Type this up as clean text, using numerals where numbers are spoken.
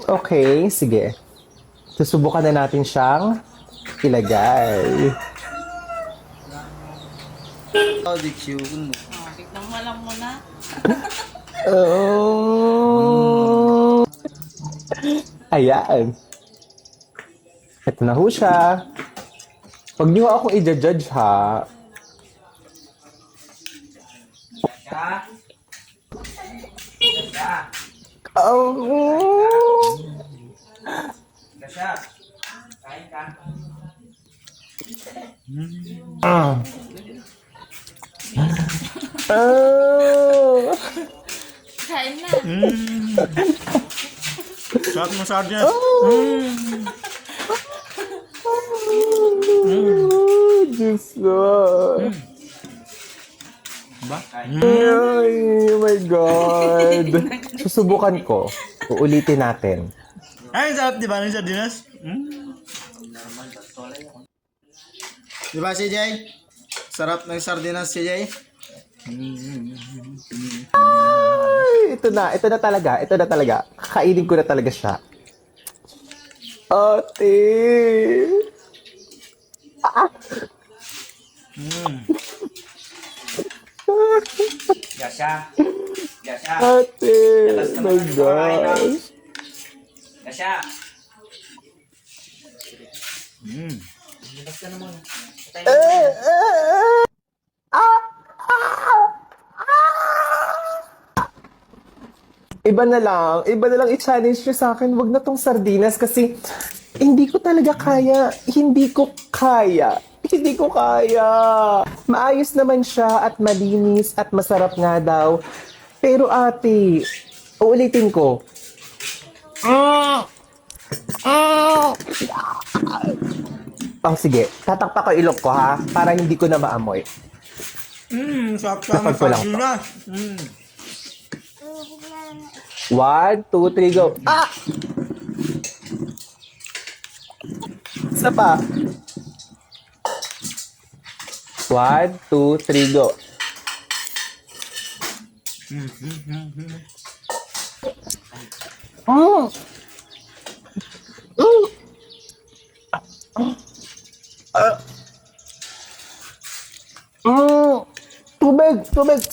Okay, sige. Susubukan na natin siyang ilagay. Oh, diksyon mo. Tignan mo lang muna. Oh. Ayan. Ito na ho siya. Huwag niyo akong i-judge ha. Oh. Gasha, kain ka. Ah. Oh. Kain na. Sarap mo sardinas. Diyos ko. Ba? Ay, oh my God. Susubukan ko. Uulitin natin. Ay, sarap di ba ng sardinas? Di ba si Jay? Sarap ng sardinas si Jay? Ay, ito na talaga. Ito na talaga. Kakainin ko na talaga siya. Ate. Ah. Gasha. Gasha. Ate. Oh my gosh. Gasha. Labas ka na muna. Iba na lang i-challenge nyo sa akin. Wag na tong sardinas kasi hindi ko talaga kaya. Hindi ko kaya. Maayos naman siya at malinis at masarap nga daw. Pero ate, uulitin ko. Oh, sige. Tatakpa ko ilok ko ha, para hindi ko na maamoy. Sarap ka ng Napag ko lang to. sardinas. 1, 2, 3, go. Ah! Isa pa. 1, 2, 3, go. Mm. Mm. Tubig.